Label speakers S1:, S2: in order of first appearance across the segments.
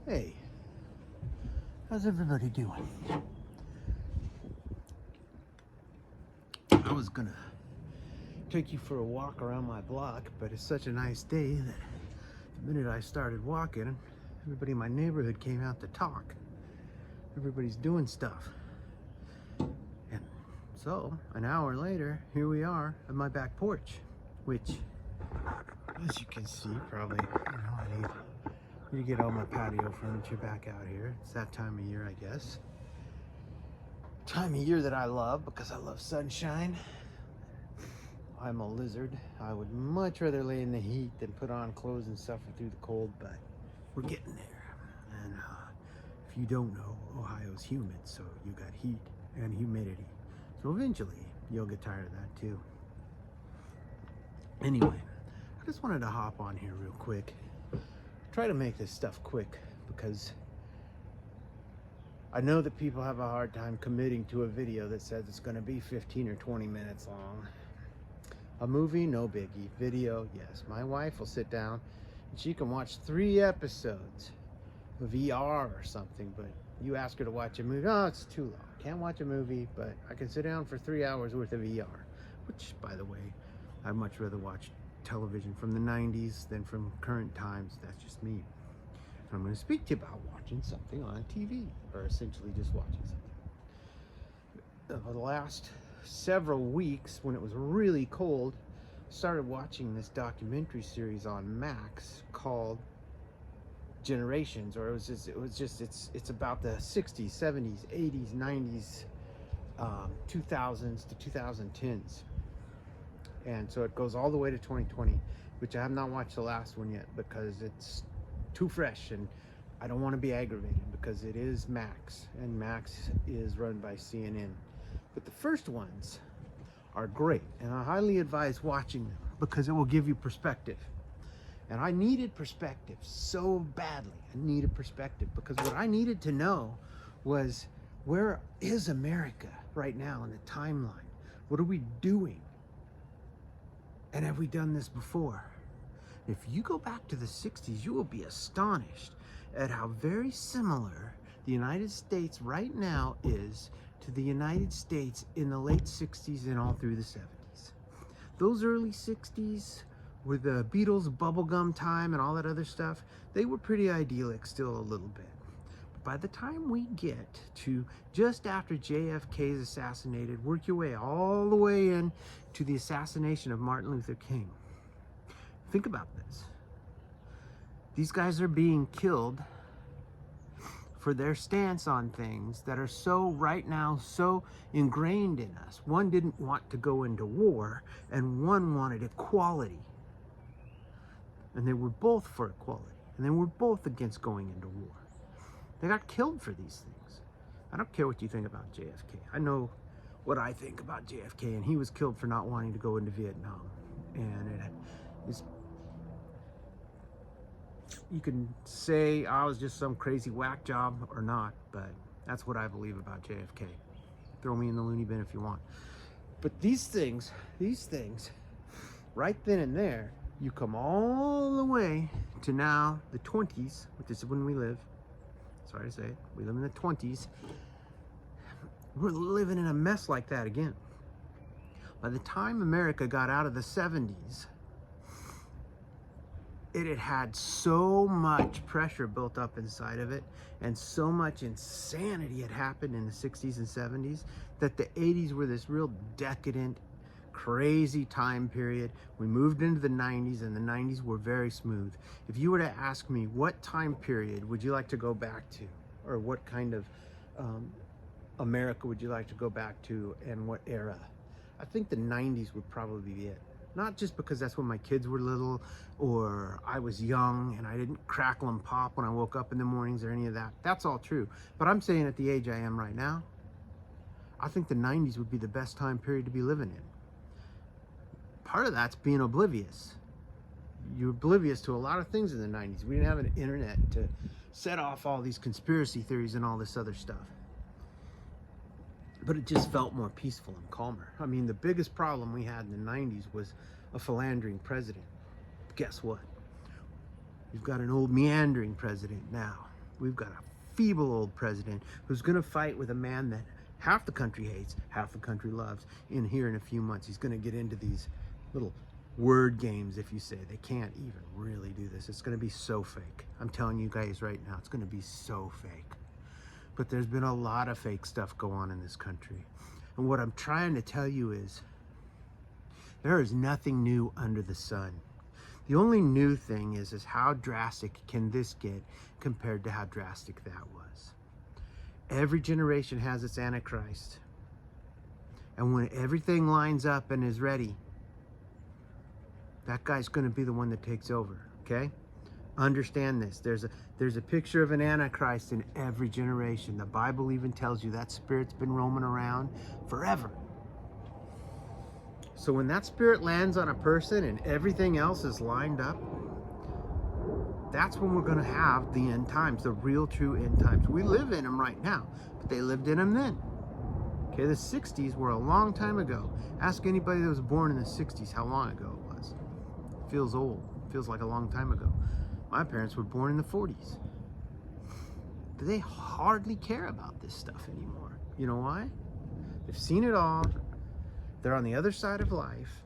S1: Hey, how's everybody doing? I was gonna take you for a walk around my block, but it's such a nice day that the minute I started walking, everybody in my neighborhood came out to talk. Everybody's doing stuff. And so, an hour later, here we are at my back porch, which, as you can see, probably, I need to get all my patio furniture back out here. It's that time of year, I guess. Time of year that I love because I love sunshine. I'm a lizard. I would much rather lay in the heat than put on clothes and suffer through the cold, but we're getting there. And if you don't know, Ohio's humid, so you got heat and humidity. So eventually, you'll get tired of that too. Anyway, I just wanted to hop on here real quick. Try to make this stuff quick because I know that people have a hard time committing to a video that says it's going to be 15 or 20 minutes long. A movie, no biggie. Video, yes. My wife will sit down and she can watch 3 episodes of ER or something, but you ask her to watch a movie, oh, it's too long. Can't watch a movie, but I can sit down for 3 hours worth of ER, which, by the way, I'd much rather watch television from the 90s than from current times. That's just me. I'm going to speak to you about watching something on TV, or essentially just watching something. The last several weeks, when it was really cold, I started watching this documentary series on Max called Generations, or it's about the 60s, 70s, 80s, 90s, 2000s to 2010s. And so it goes all the way to 2020, which I have not watched the last one yet because it's too fresh and I don't want to be aggravated because it is Max, and Max is run by CNN. But the first ones are great, and I highly advise watching them because it will give you perspective. And I needed perspective so badly. I needed perspective because what I needed to know was, where is America right now in the timeline? What are we doing? And have we done this before? If you go back to the 60s, you will be astonished at how very similar the United States right now is to the United States in the late 60s and all through the 70s. Those early 60s with the Beatles bubblegum time and all that other stuff, they were pretty idyllic still a little bit. But by the time we get to just after JFK is assassinated, work your way all the way in to the assassination of Martin Luther King. Think about this. These guys are being killed for their stance on things that are so, right now, so ingrained in us. One didn't want to go into war, and one wanted equality. And they were both for equality, and they were both against going into war. They got killed for these things. I don't care what you think about JFK. I know what I think about JFK, and he was killed for not wanting to go into Vietnam. And it is, you can say I was just some crazy whack job or not, but that's what I believe about JFK. Throw me in the loony bin if you want. But these things, right then and there, you come all the way to now the 20s, which is when we live. Sorry to say it, we live in the 20s. We're living in a mess like that again. By the time America got out of the 70s, it had had so much pressure built up inside of it, and so much insanity had happened in the 60s and 70s, that the 80s were this real decadent, crazy time period. We moved into the 90s, and the 90s were very smooth. If you were to ask me, what time period would you like to go back to, or what kind of America would you like to go back to, and what era? I think the 90s would probably be it. Not just because that's when my kids were little, or I was young and I didn't crackle and pop when I woke up in the mornings or any of that. That's all true. But I'm saying at the age I am right now, I think the 90s would be the best time period to be living in. Part of that's being oblivious. You're oblivious to a lot of things in the 90s. We didn't have an internet to set off all these conspiracy theories and all this other stuff. But it just felt more peaceful and calmer. I mean, the biggest problem we had in the 90s was a philandering president. Guess what? We've got an old meandering president now. We've got a feeble old president who's going to fight with a man that half the country hates, half the country loves. In a few months, he's going to get into these little word games, if you say. They can't even really do this. It's going to be so fake. I'm telling you guys right now, it's going to be so fake. But there's been a lot of fake stuff go on in this country. And what I'm trying to tell you is, there is nothing new under the sun. The only new thing is how drastic can this get compared to how drastic that was. Every generation has its Antichrist. And when everything lines up and is ready, that guy's going to be the one that takes over, okay? Understand this. There's a picture of an Antichrist in every generation. The Bible even tells you that spirit's been roaming around forever. So when that spirit lands on a person and everything else is lined up, that's when we're going to have the end times, the real true end times. We live in them right now, but they lived in them then. Okay, the 60s were a long time ago. Ask anybody that was born in the 60s how long ago it was. It feels old. It feels like a long time ago. My parents were born in the 40s. But they hardly care about this stuff anymore. You know why? They've seen it all. They're on the other side of life.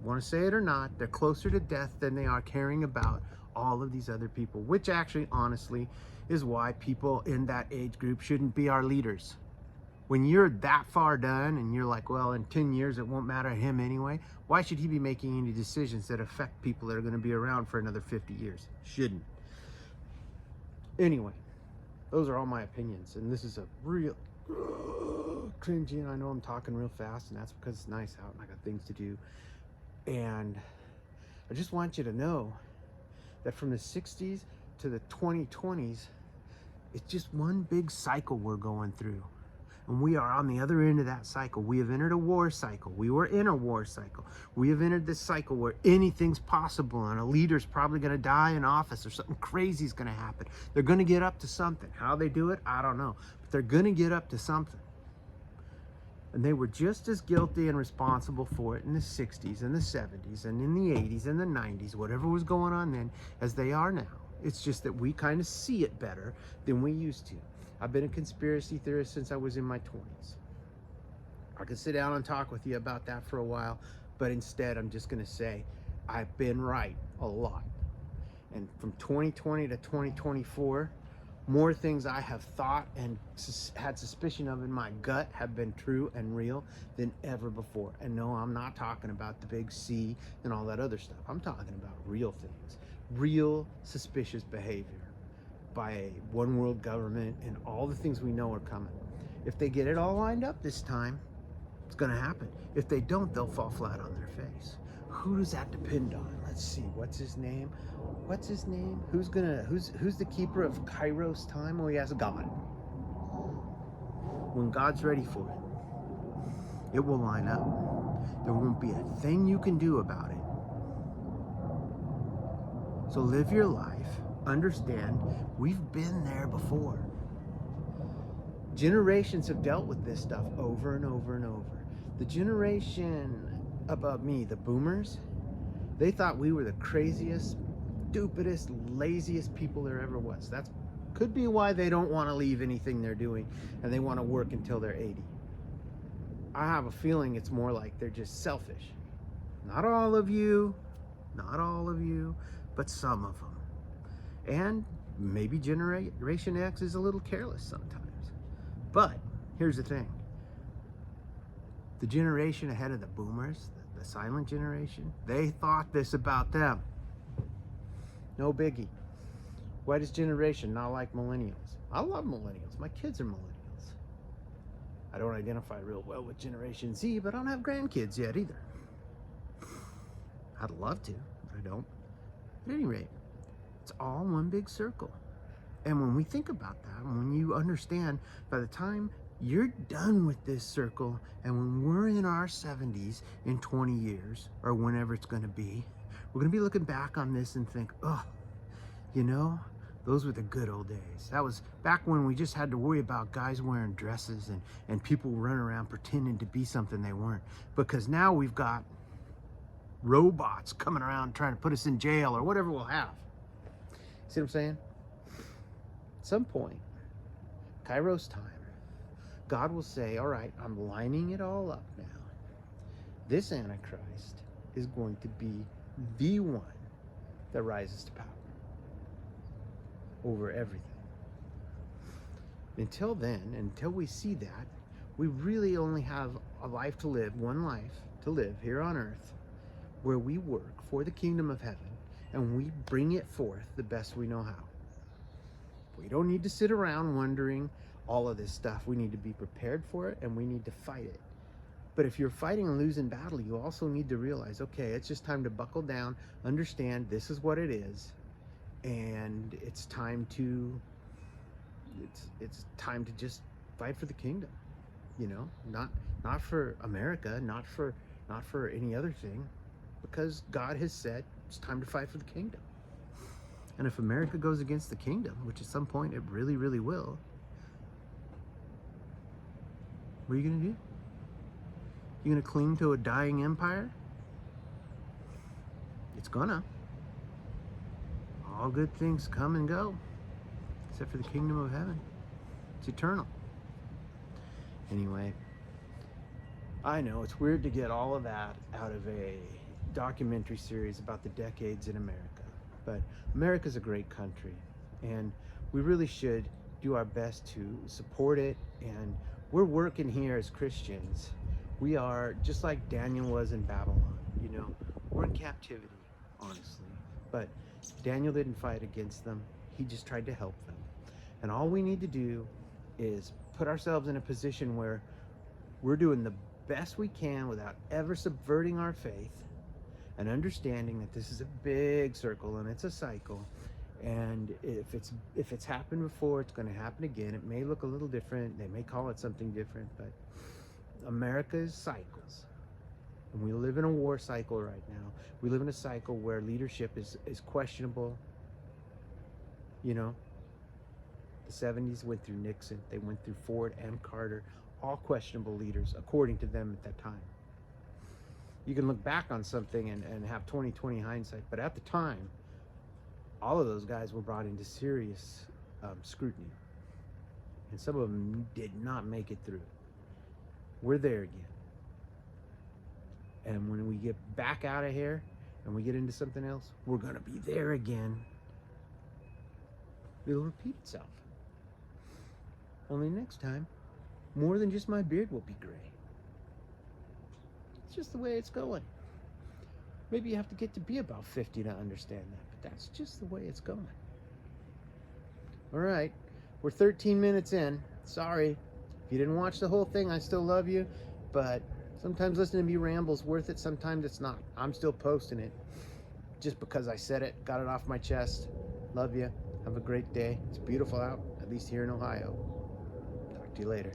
S1: Want to say it or not, they're closer to death than they are caring about all of these other people, which actually, honestly, is why people in that age group shouldn't be our leaders. When you're that far done and you're like, well, in 10 years, it won't matter to him anyway, why should he be making any decisions that affect people that are going to be around for another 50 years? Shouldn't. Anyway, those are all my opinions, and this is a real cringy, and I know I'm talking real fast, and that's because it's nice out and I got things to do. And I just want you to know that from the 60s to the 2020s, it's just one big cycle we're going through. And we are on the other end of that cycle. We have entered a war cycle. We were in a war cycle. We have entered this cycle where anything's possible, and a leader's probably going to die in office, or something crazy is going to happen. They're going to get up to something. How they do it, I don't know. But they're going to get up to something. And they were just as guilty and responsible for it in the 60s and the 70s and in the 80s and the 90s, whatever was going on then, as they are now. It's just that we kind of see it better than we used to. I've been a conspiracy theorist since I was in my 20s. I could sit down and talk with you about that for a while, but instead I'm just going to say I've been right a lot. And from 2020 to 2024, more things I have thought and had suspicion of in my gut have been true and real than ever before. And no, I'm not talking about the big C and all that other stuff. I'm talking about real things, real suspicious behavior by a one world government, and all the things we know are coming. If they get it all lined up this time, it's going to happen. If they don't, they'll fall flat on their face. Who does that depend on? Let's see. What's his name? What's his name? Who's the keeper of Kairos time? Oh, he has God. When God's ready for it, it will line up. There won't be a thing you can do about it. So live your life. Understand, we've been there before. Generations have dealt with this stuff over and over and over. The generation above me, the boomers, they thought we were the craziest, stupidest, laziest people there ever was. That could be why they don't want to leave anything they're doing and they want to work until they're 80. I have a feeling it's more like they're just selfish. Not all of you, but some of them. And maybe Generation X is a little careless sometimes. But here's the thing. The generation ahead of the boomers, the silent generation, they thought this about them. No biggie. Why does generation not like millennials? I love millennials. My kids are millennials. I don't identify real well with Generation Z, but I don't have grandkids yet either. I'd love to, but I don't. At any rate, it's all one big circle. And when we think about that, when you understand, by the time you're done with this circle, and when we're in our 70s in 20 years, or whenever it's going to be, we're going to be looking back on this and think, oh, you know, those were the good old days. That was back when we just had to worry about guys wearing dresses and people running around pretending to be something they weren't. Because now we've got robots coming around trying to put us in jail or whatever we'll have. See what I'm saying? some point, Kairos time, God will say, all right, I'm lining it all up now. This Antichrist is going to be the one that rises to power over everything. Until then, until we see that, we really only have a life to live, one life to live here on earth, where we work for the kingdom of heaven and we bring it forth the best we know how. We don't need to sit around wondering all of this stuff. We need to be prepared for it and we need to fight it. But if you're fighting a losing battle, you also need to realize, okay, it's just time to buckle down, understand this is what it is, and it's time to just fight for the kingdom. You know, not for America, not for any other thing, because God has said it's time to fight for the kingdom. And if America goes against the kingdom, which at some point it really, really will, what are you going to do? You going to cling to a dying empire? It's gonna. All good things come and go, except for the kingdom of heaven. It's eternal. Anyway, I know it's weird to get all of that out of a documentary series about the decades in America, but America's a great country, and we really should do our best to support it. And we're working here as Christians. We are just like Daniel was in Babylon. You know, we're in captivity, honestly, but Daniel didn't fight against them. He just tried to help them. And all we need to do is put ourselves in a position where we're doing the best we can without ever subverting our faith, and understanding that this is a big circle and it's a cycle, and if it's happened before, it's going to happen again. It may look a little different, they may call it something different, but America is cycles, and we live in a war cycle right now. We live in a cycle where leadership is questionable. You know, the 70s went through Nixon, they went through Ford and Carter, all questionable leaders according to them at that time. You can look back on something and have 20/20 hindsight, but at the time, all of those guys were brought into serious scrutiny, and some of them did not make it through. We're there again, and when we get back out of here and we get into something else, we're gonna be there again. It'll repeat itself. Only next time, more than just my beard will be gray. It's just the way it's going. Maybe you have to get to be about 50 to understand that, but that's just the way it's going. All right, we're 13 minutes in. Sorry. If you didn't watch the whole thing, I still love you, but sometimes listening to me ramble's worth it, sometimes it's not. I'm still posting it just because I said it, got it off my chest. Love you. Have a great day. It's beautiful out, at least here in Ohio. Talk to you later.